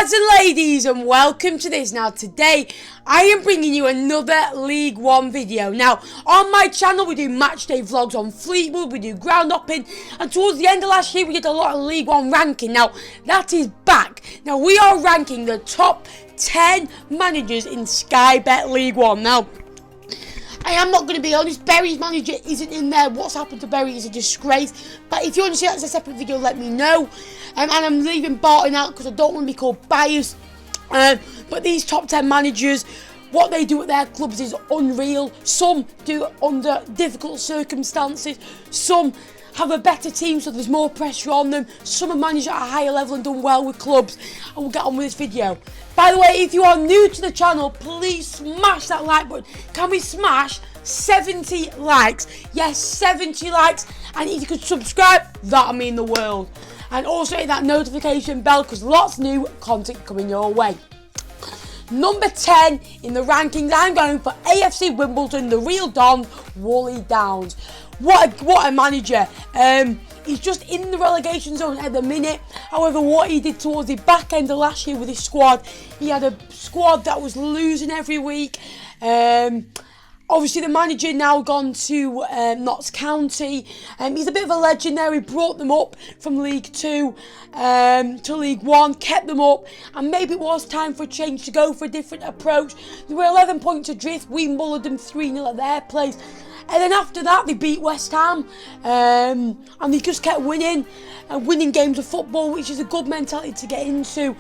Lads and ladies, and welcome to this. Now today I am bringing you another League One video. Now on my channel we do match day vlogs on Fleetwood, we do ground hopping, and towards the end of last year we did a lot of League One ranking. Now that is back. Now we are ranking the top 10 managers in Sky Bet League One. Now I am not going to be honest, Berry's manager isn't in there. What's happened to Berry is a disgrace. But if you want to see that as a separate video, let me know. And I'm leaving Barton out because I don't want to be called biased. But these top 10 managers, what they do at their clubs is unreal. Some do it under difficult circumstances. Some have a better team, so there's more pressure on them. Some are managed at a higher level and done well with clubs. And we'll get on with this video. By the way, if you are new to the channel, please smash that like button. Can we smash 70 likes? Yes, 70 likes. And if you could subscribe, that'll mean the world. And also hit that notification bell because lots of new content coming your way. Number 10 in the rankings, I'm going for AFC Wimbledon, the real Don, Wally Downs. What a manager. He's just in the relegation zone at the minute. However, what he did towards the back end of last year with his squad, he had a squad that was losing every week. Obviously, the manager now gone to Notts County. He's a bit of a legend there. He brought them up from League 2 to League 1, kept them up, and maybe it was time for a change, to go for a different approach. They were 11 points adrift. We mullered them 3-0 at their place. And then after that, they beat West Ham, and they just kept winning, winning games of football, which is a good mentality to get into.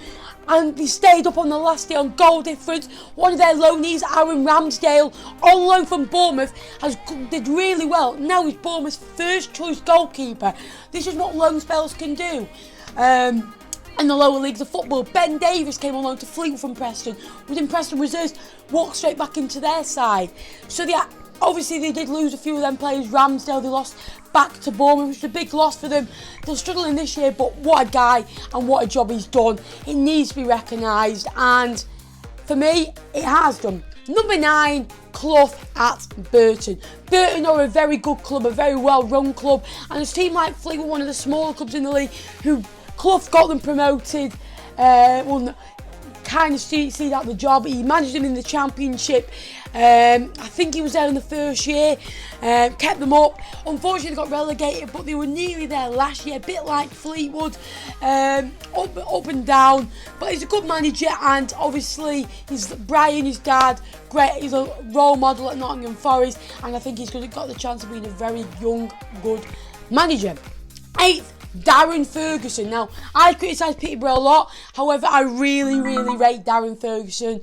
And they stayed up on the last day on goal difference. One of their loanees, Aaron Ramsdale, on loan from Bournemouth, did really well. Now he's Bournemouth's first choice goalkeeper. This is what loan spells can do. In the lower leagues of football, Ben Davies came on loan to Fleetwood from Preston. Within Preston reserves, walked straight back into their side. So obviously they did lose a few of them players. Ramsdale, they lost back to Bournemouth, which is a big loss for them. They're struggling this year, but what a guy and what a job he's done. It needs to be recognised, and for me, it has done. Number 9, Clough at Burton. Burton are a very good club, a very well-run club, and a team like Fleetwood, one of the smaller clubs in the league, who Clough got them promoted, kind of see out the job. He managed them in the Championship. I think he was there in the first year, kept them up. Unfortunately, they got relegated, but they were nearly there last year, a bit like Fleetwood, up and down. But he's a good manager, and obviously, Brian, his dad, great. He's a role model at Nottingham Forest, and I think he's got the chance of being a very young, good manager. 8th, Darren Ferguson. Now, I criticise Peterborough a lot. However, I really rate Darren Ferguson.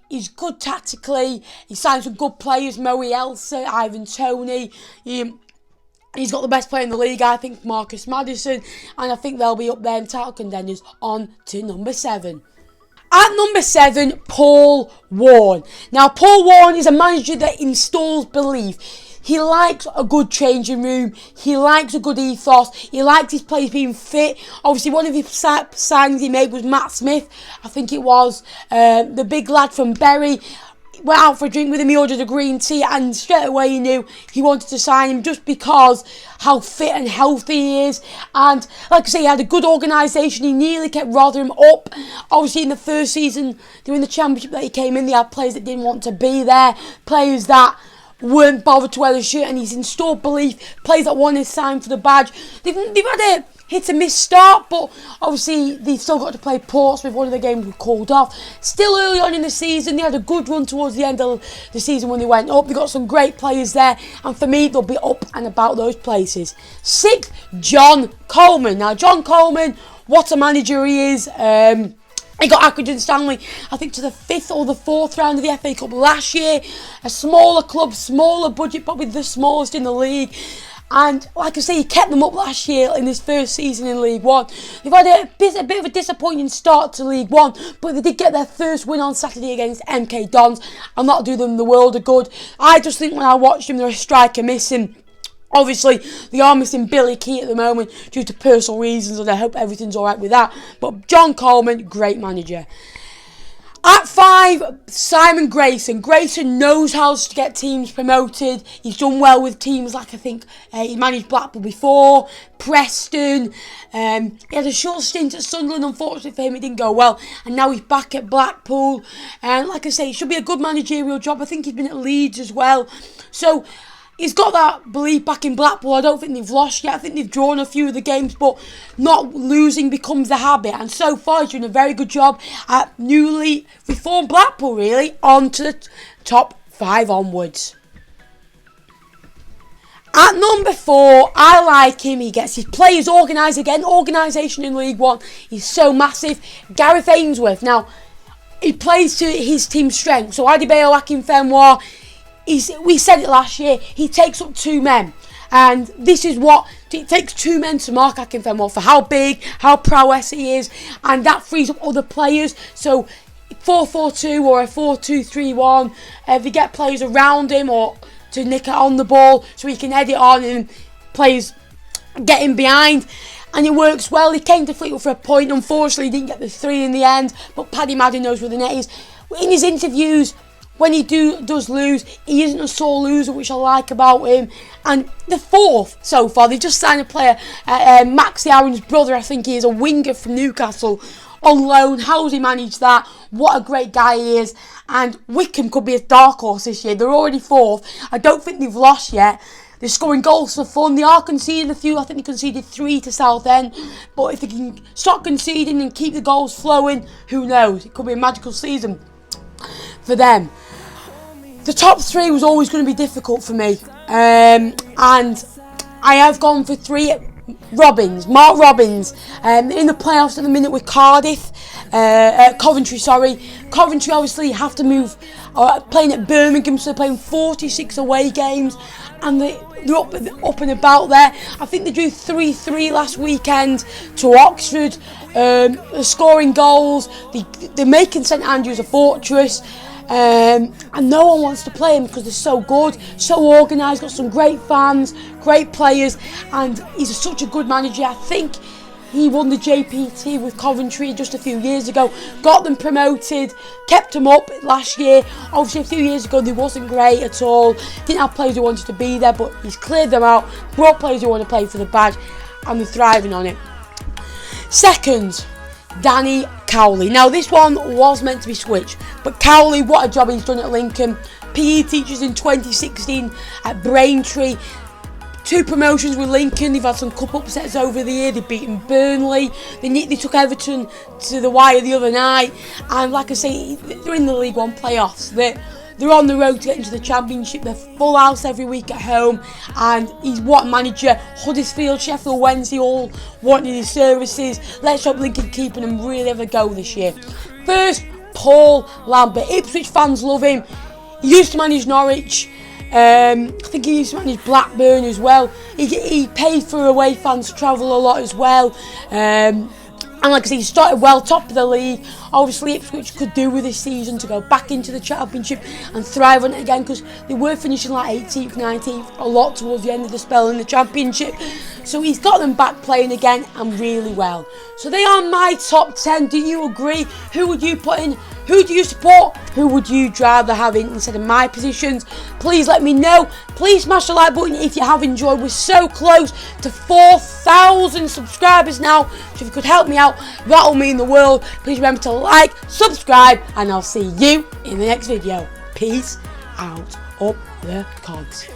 He's good tactically. He signs some good players. Moe Elsa, Ivan Toney. He's got the best player in the league, I think, Marcus Maddison. And I think they'll be up there in title contenders. On to number 7. At number 7, Paul Warne. Now, Paul Warne is a manager that installs belief. He likes a good changing room. He likes a good ethos. He likes his players being fit. Obviously, one of his signings he made was Matt Smith. I think it was the big lad from Bury. Went out for a drink with him. He ordered a green tea, and straight away he knew he wanted to sign him just because how fit and healthy he is. And like I say, he had a good organisation. He nearly kept Rotherham up. Obviously, in the first season, during the Championship that he came in, they had players that didn't want to be there, players that weren't bothered to wear the shirt, and he's installed belief. Players that wanted to sign for the badge. They've had a hit and miss start, but obviously they've still got to play Portsmouth. One of the games were called off. Still early on in the season, they had a good run towards the end of the season when they went up. They got some great players there, and for me, they'll be up and about those places. 6th, John Coleman. Now, John Coleman, what a manager he is. He got Accrington Stanley, I think, to the 5th or the 4th round of the FA Cup last year. A smaller club, smaller budget, probably the smallest in the league. And like I say, he kept them up last year in his first season in League One. They've had a bit of a disappointing start to League One, but they did get their first win on Saturday against MK Dons, and that'll do them the world of good. I just think when I watched them, they're a striker missing. Obviously, they are missing Billy Key at the moment due to personal reasons, and I hope everything's alright with that. But John Coleman, great manager. At 5, Simon Grayson. Grayson knows how to get teams promoted. He's done well with teams like, I think, he managed Blackpool before, Preston. He had a short stint at Sunderland. Unfortunately for him, it didn't go well. And now he's back at Blackpool. And like I say, it should be a good managerial job. I think he's been at Leeds as well. So he's got that belief back in Blackpool. I don't think they've lost yet. I think they've drawn a few of the games, but not losing becomes the habit. And so far, he's doing a very good job at newly reformed Blackpool, really, on to the top 5 onwards. At number 4, I like him. He gets his players organised again. Organisation in League One. He's so massive. Gareth Ainsworth. Now, he plays to his team's strength. So Adebayo Akinfenwa, we said it last year, he takes up 2 men. And this is what, it takes 2 men to mark Akinfenwa for how big, how prowess he is. And that frees up other players. So 4-4-2 or a 4-2-3-1, if they get players around him or to nick it on the ball so he can head it on and players getting behind. And it works well. He came to Fleetwood for a point. Unfortunately, he didn't get the 3 in the end. But Paddy Madden knows where the net is. In his interviews, when he does lose, he isn't a sore loser, which I like about him. And the 4th so far, they've just signed a player, Maxi Aaron's brother, I think he is, a winger from Newcastle, on loan. How's he managed that? What a great guy he is. And Wickham could be a dark horse this year. They're already 4th. I don't think they've lost yet. They're scoring goals for fun. They are conceding a few. I think they conceded 3 to Southend. But if they can stop conceding and keep the goals flowing, who knows? It could be a magical season for them. The top 3 was always going to be difficult for me. And I have gone for 3. Mark Robbins, in the playoffs at the minute with Coventry, Coventry obviously have to move, playing at Birmingham, so they're playing 46 away games, and they're up and about there. I think they drew 3-3 last weekend to Oxford. They're scoring goals, they're making St Andrews a fortress. And no one wants to play him because they're so good, so organised, got some great fans, great players, and he's such a good manager. I think he won the JPT with Coventry just a few years ago, got them promoted, kept them up last year. Obviously a few years ago they wasn't great at all, didn't have players who wanted to be there, but he's cleared them out, brought players who want to play for the badge, and they're thriving on it. Second, Danny Cowley. Now this one was meant to be switched, but Cowley, what a job he's done at Lincoln. PE teachers in 2016 at Braintree. 2 promotions with Lincoln. They've had some cup upsets over the year. They've beaten Burnley. They took Everton to the wire the other night. And like I say, they're in the League One playoffs. They're on the road to get into the Championship. They're full house every week at home. And he's what manager. Huddersfield, Sheffield Wednesday all wanting his services. Let's hope Lincoln keeping them really have a go this year. First, Paul Lambert. Ipswich fans love him. He used to manage Norwich. I think he used to manage Blackburn as well. He paid for away fans to travel a lot as well. And like I say, he started well, top of the league. Obviously, Ipswich could do with this season to go back into the Championship and thrive on it again, because they were finishing like 18th, 19th, a lot towards the end of the spell in the Championship. So he's got them back playing again and really well. So they are my top 10. Do you agree? Who would you put in? Who do you support? Who would you rather have in instead of my positions? Please let me know. Please smash the like button if you have enjoyed. We're so close to 4,000 subscribers now. So if you could help me out, that will mean the world. Please remember to like, subscribe, and I'll see you in the next video. Peace out. Up the cogs.